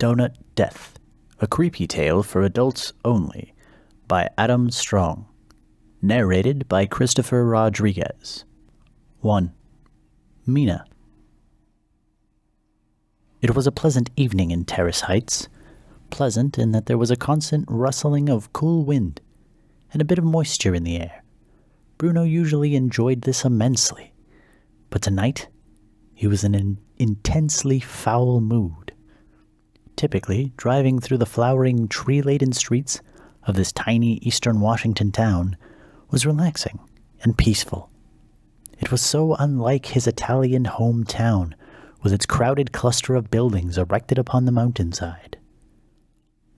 Donut Death, a creepy tale for adults only, by Adam Strong. Narrated by Christopher Rodriguez. 1. Mina. It was a pleasant evening in Terrace Heights. Pleasant in that there was a constant rustling of cool wind and a bit of moisture in the air. Bruno usually enjoyed this immensely, but tonight he was in an intensely foul mood. Typically, driving through the flowering, tree-laden streets of this tiny eastern Washington town was relaxing and peaceful. It was so unlike his Italian hometown, with its crowded cluster of buildings erected upon the mountainside.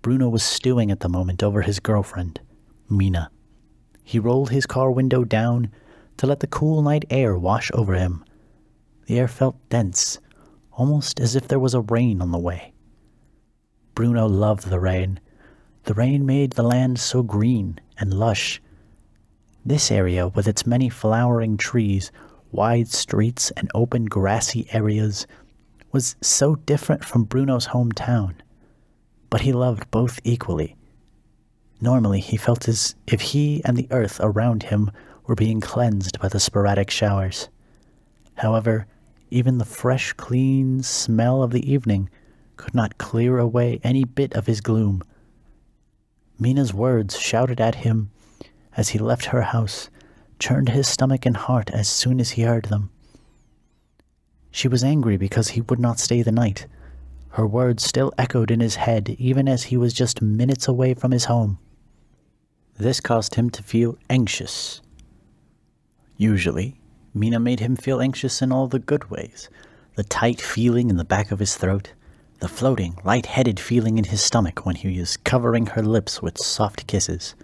Bruno was stewing at the moment over his girlfriend, Mina. He rolled his car window down to let the cool night air wash over him. The air felt dense, almost as if there was a rain on the way. Bruno loved the rain. The rain made the land so green and lush. This area, with its many flowering trees, wide streets, and open grassy areas, was so different from Bruno's hometown. But he loved both equally. Normally, he felt as if he and the earth around him were being cleansed by the sporadic showers. However, even the fresh, clean smell of the evening could not clear away any bit of his gloom. Mina's words, shouted at him as he left her house, churned his stomach and heart as soon as he heard them. She was angry because he would not stay the night. Her words still echoed in his head even as he was just minutes away from his home. This caused him to feel anxious. Usually, Mina made him feel anxious in all the good ways. The tight feeling in the back of his throat, the floating, light-headed feeling in his stomach when he was covering her lips with soft kisses.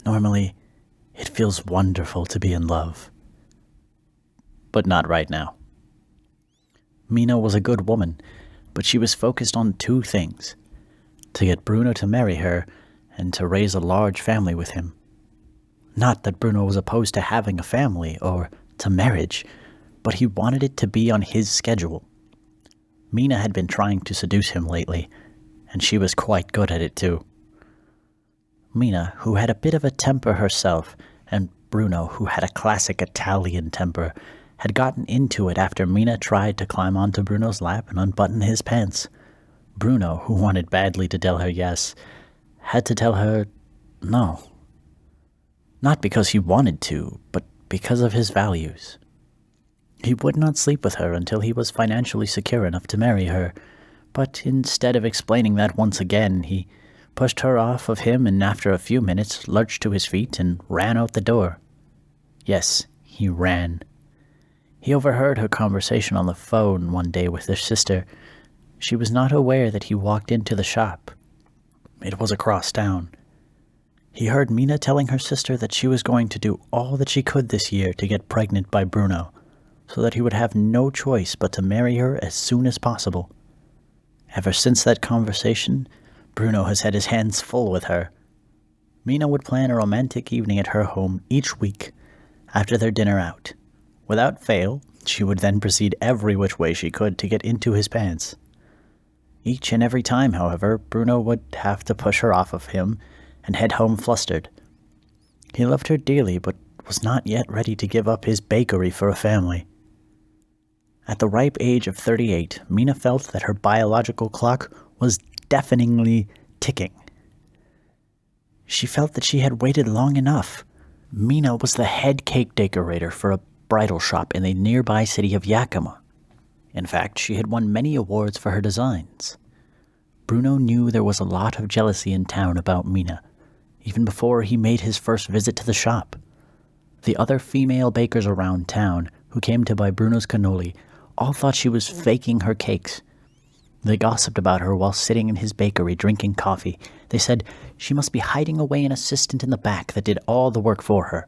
Normally, it feels wonderful to be in love. But not right now. Mina was a good woman, but she was focused on two things: to get Bruno to marry her and to raise a large family with him. Not that Bruno was opposed to having a family or to marriage, but he wanted it to be on his schedule. Mina had been trying to seduce him lately, and she was quite good at it too. Mina, who had a bit of a temper herself, and Bruno, who had a classic Italian temper, had gotten into it after Mina tried to climb onto Bruno's lap and unbutton his pants. Bruno, who wanted badly to tell her yes, had to tell her no. Not because he wanted to, but because of his values. He would not sleep with her until he was financially secure enough to marry her, but instead of explaining that once again, he pushed her off of him and after a few minutes lurched to his feet and ran out the door. Yes, he ran. He overheard her conversation on the phone one day with her sister. She was not aware that he walked into the shop. It was across town. He heard Mina telling her sister that she was going to do all that she could this year to get pregnant by Bruno, so that he would have no choice but to marry her as soon as possible. Ever since that conversation, Bruno has had his hands full with her. Mina would plan a romantic evening at her home each week after their dinner out. Without fail, she would then proceed every which way she could to get into his pants. Each and every time, however, Bruno would have to push her off of him and head home flustered. He loved her dearly, but was not yet ready to give up his bakery for a family. At the ripe age of 38, Mina felt that her biological clock was deafeningly ticking. She felt that she had waited long enough. Mina was the head cake decorator for a bridal shop in the nearby city of Yakima. In fact, she had won many awards for her designs. Bruno knew there was a lot of jealousy in town about Mina, even before he made his first visit to the shop. The other female bakers around town who came to buy Bruno's cannoli all thought she was faking her cakes. They gossiped about her while sitting in his bakery drinking coffee. They said she must be hiding away an assistant in the back that did all the work for her.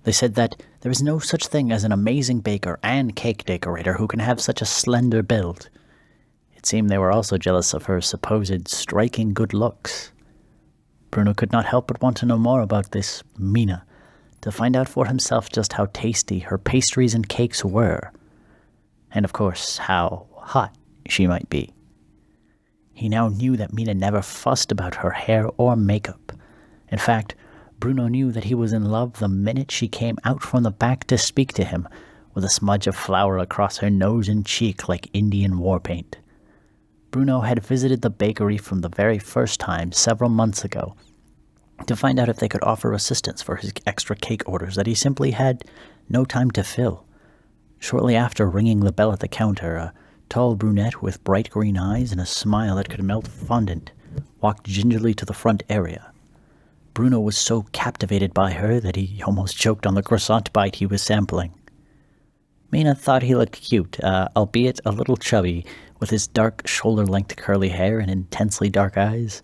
They said that there is no such thing as an amazing baker and cake decorator who can have such a slender build. It seemed they were also jealous of her supposed striking good looks. Bruno could not help but want to know more about this Mina, to find out for himself just how tasty her pastries and cakes were, and of course how hot she might be. He now knew that Mina never fussed about her hair or makeup. In fact, Bruno knew that he was in love the minute she came out from the back to speak to him, with a smudge of flour across her nose and cheek like Indian war paint. Bruno had visited the bakery from the very first time several months ago to find out if they could offer assistance for his extra cake orders that he simply had no time to fill. Shortly after ringing the bell at the counter, a tall brunette with bright green eyes and a smile that could melt fondant walked gingerly to the front area. Bruno was so captivated by her that he almost choked on the croissant bite he was sampling. Mina thought he looked cute, albeit a little chubby, with his dark shoulder-length curly hair and intensely dark eyes.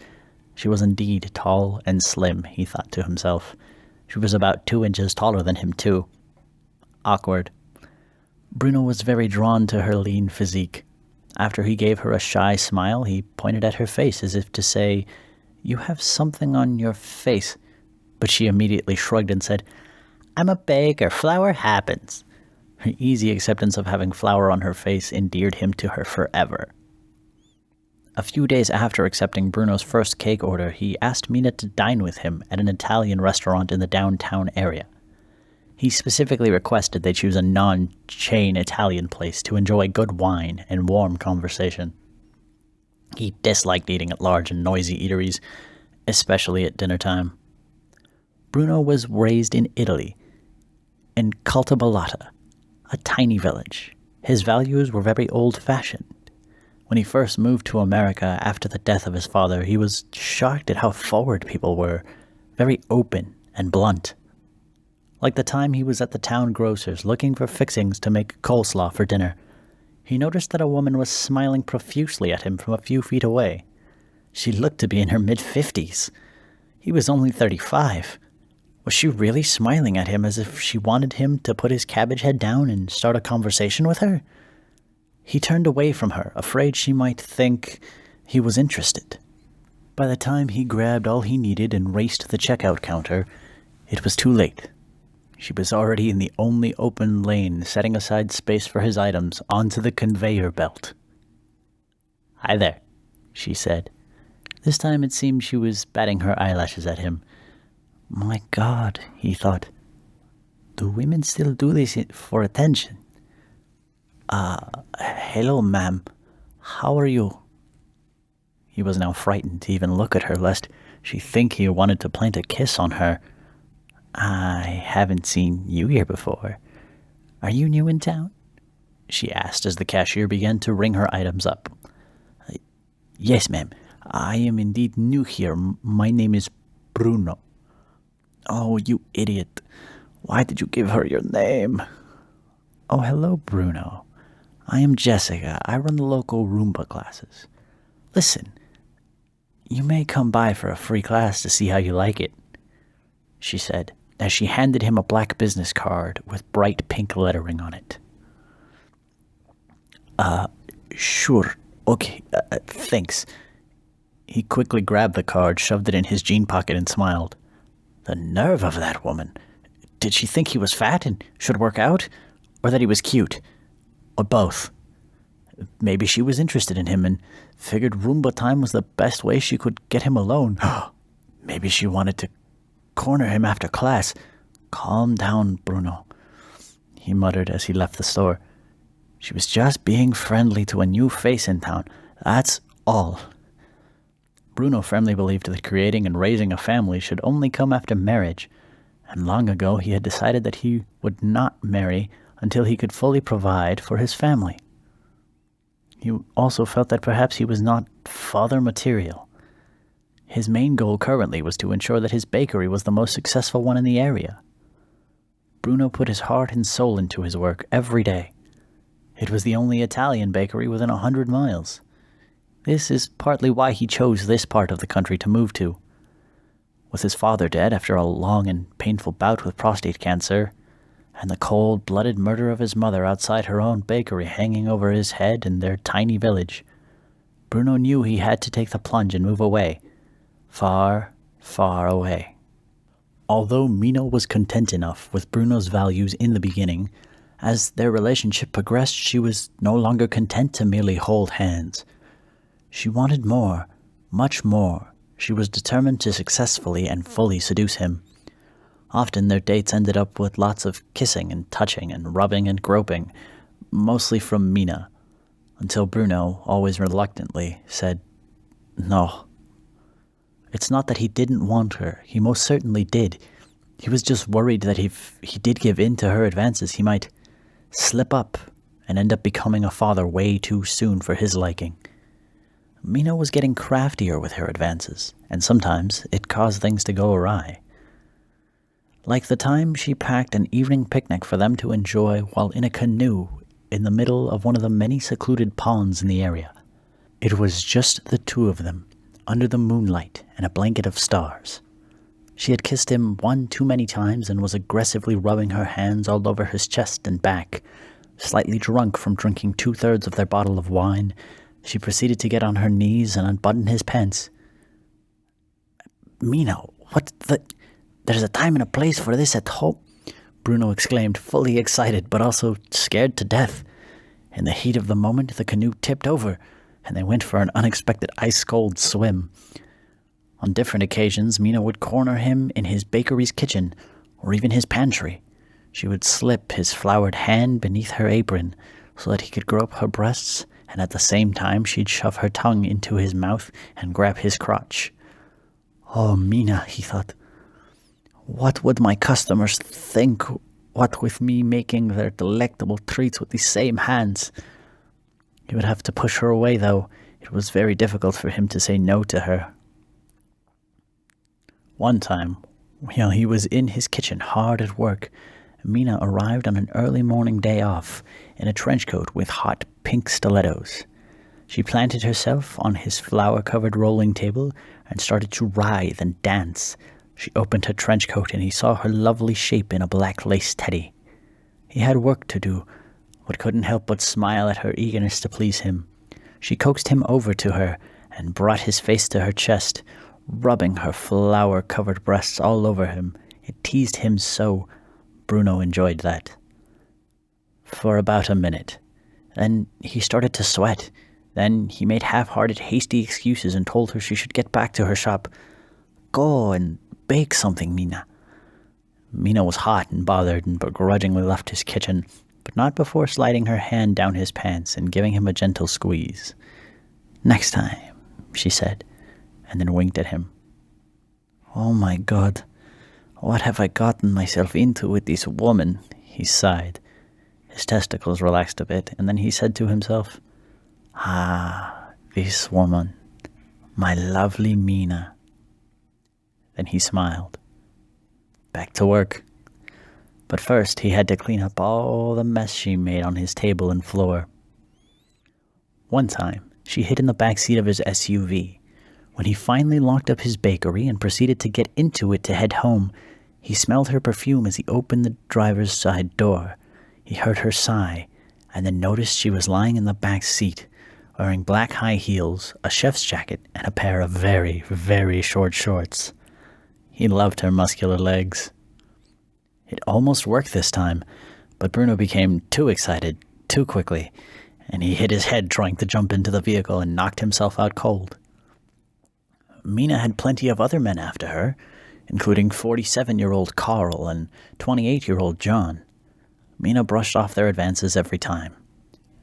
She was indeed tall and slim, he thought to himself. She was about 2 inches taller than him, too. Awkward. Bruno was very drawn to her lean physique. After he gave her a shy smile, he pointed at her face as if to say, "You have something on your face." But she immediately shrugged and said, "I'm a baker. Flour happens." Her easy acceptance of having flour on her face endeared him to her forever. A few days after accepting Bruno's first cake order, he asked Mina to dine with him at an Italian restaurant in the downtown area. He specifically requested they choose a non-chain Italian place to enjoy good wine and warm conversation. He disliked eating at large and noisy eateries, especially at dinner time. Bruno was raised in Italy, in Caltabellata, a tiny village. His values were very old-fashioned. When he first moved to America after the death of his father, he was shocked at how forward people were, very open and blunt. Like the time he was at the town grocer's looking for fixings to make coleslaw for dinner, he noticed that a woman was smiling profusely at him from a few feet away. She looked to be in her mid-50s. He was only 35. Was she really smiling at him as if she wanted him to put his cabbage head down and start a conversation with her? He turned away from her, afraid she might think he was interested. By the time he grabbed all he needed and raced to the checkout counter, it was too late. She was already in the only open lane, setting aside space for his items onto the conveyor belt. "Hi there," she said. This time it seemed she was batting her eyelashes at him. My God, he thought. Do women still do this for attention? Hello, ma'am. How are you? He was now frightened to even look at her, lest she think he wanted to plant a kiss on her. "I haven't seen you here before. Are you new in town?" she asked as the cashier began to ring her items up. "Yes, ma'am. I am indeed new here. My name is Bruno." "Oh, you idiot. Why did you give her your name?" "Oh, hello, Bruno. I am Jessica. I run the local Roomba classes. Listen, you may come by for a free class to see how you like it," she said, as she handed him a black business card with bright pink lettering on it. Sure. Okay, thanks." He quickly grabbed the card, shoved it in his jean pocket, and smiled. The nerve of that woman. Did she think he was fat and should work out? Or that he was cute? Or both? Maybe she was interested in him and figured Roomba time was the best way she could get him alone. Maybe she wanted to corner him after class. "Calm down, Bruno," he muttered as he left the store. "She was just being friendly to a new face in town. That's all." Bruno firmly believed that creating and raising a family should only come after marriage, and long ago he had decided that he would not marry until he could fully provide for his family. He also felt that perhaps he was not father material. His main goal currently was to ensure that his bakery was the most successful one in the area. Bruno put his heart and soul into his work every day. It was the only Italian bakery within 100 miles. This is partly why he chose this part of the country to move to. With his father dead after a long and painful bout with prostate cancer, and the cold-blooded murder of his mother outside her own bakery hanging over his head in their tiny village, Bruno knew he had to take the plunge and move away. Far, far away. Although Mina was content enough with Bruno's values in the beginning, as their relationship progressed, she was no longer content to merely hold hands. She wanted more, much more. She was determined to successfully and fully seduce him. Often their dates ended up with lots of kissing and touching and rubbing and groping, mostly from Mina, until Bruno, always reluctantly, said, "No." It's not that he didn't want her. He most certainly did. He was just worried that if he did give in to her advances, he might slip up and end up becoming a father way too soon for his liking. Mina was getting craftier with her advances, and sometimes it caused things to go awry. Like the time she packed an evening picnic for them to enjoy while in a canoe in the middle of one of the many secluded ponds in the area. It was just the two of them, under the moonlight and a blanket of stars. She had kissed him one too many times and was aggressively rubbing her hands all over his chest and back. Slightly drunk from drinking 2/3 of their bottle of wine, she proceeded to get on her knees and unbutton his pants. "Mina, what the... There's a time and a place for this at home," Bruno exclaimed, fully excited but also scared to death. In the heat of the moment, the canoe tipped over, and they went for an unexpected ice-cold swim. On different occasions, Mina would corner him in his bakery's kitchen, or even his pantry. She would slip his floured hand beneath her apron so that he could grope her breasts, and at the same time she'd shove her tongue into his mouth and grab his crotch. "Oh, Mina," he thought. "What would my customers think, what with me making their delectable treats with these same hands?" He would have to push her away, though. It was very difficult for him to say no to her. One time, while he was in his kitchen hard at work, Mina arrived on an early morning day off in a trench coat with hot pink stilettos. She planted herself on his flour-covered rolling table and started to writhe and dance. She opened her trench coat and he saw her lovely shape in a black lace teddy. He had work to do, but couldn't help but smile at her eagerness to please him. She coaxed him over to her and brought his face to her chest, rubbing her flour-covered breasts all over him. It teased him so. Bruno enjoyed that. For about a minute. Then he started to sweat. Then he made half-hearted, hasty excuses and told her she should get back to her shop. "Go and bake something, Mina." Mina was hot and bothered and begrudgingly left his kitchen, but not before sliding her hand down his pants and giving him a gentle squeeze. "Next time," she said, and then winked at him. "Oh my God, what have I gotten myself into with this woman?" he sighed. His testicles relaxed a bit, and then he said to himself, "Ah, this woman, my lovely Mina." Then he smiled. Back to work. But first he had to clean up all the mess she made on his table and floor. One time, she hid in the back seat of his SUV. When he finally locked up his bakery and proceeded to get into it to head home, he smelled her perfume as he opened the driver's side door. He heard her sigh, and then noticed she was lying in the back seat, wearing black high heels, a chef's jacket, and a pair of very, very short shorts. He loved her muscular legs. It almost worked this time, but Bruno became too excited too quickly, and he hit his head trying to jump into the vehicle and knocked himself out cold. Mina had plenty of other men after her, including 47-year-old Carl and 28-year-old John. Mina brushed off their advances every time.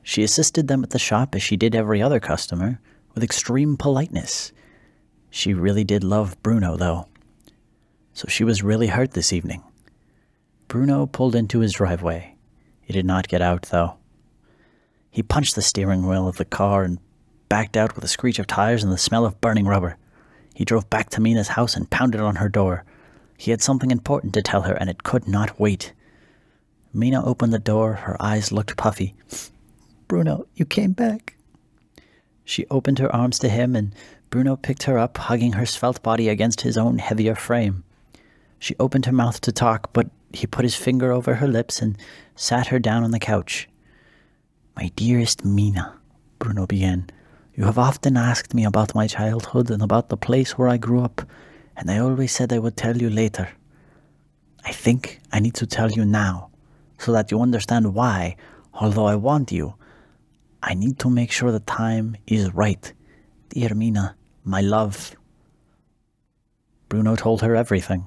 She assisted them at the shop as she did every other customer, with extreme politeness. She really did love Bruno, though. So she was really hurt this evening. Bruno pulled into his driveway. He did not get out, though. He punched the steering wheel of the car and backed out with a screech of tires and the smell of burning rubber. He drove back to Mina's house and pounded on her door. He had something important to tell her, and it could not wait. Mina opened the door. Her eyes looked puffy. "Bruno, you came back." She opened her arms to him, and Bruno picked her up, hugging her svelte body against his own heavier frame. She opened her mouth to talk, but he put his finger over her lips and sat her down on the couch. "My dearest Mina," Bruno began, "you have often asked me about my childhood and about the place where I grew up, and I always said I would tell you later. I think I need to tell you now, so that you understand why, although I want you, I need to make sure the time is right, Dear Mina, my love. Bruno told her everything.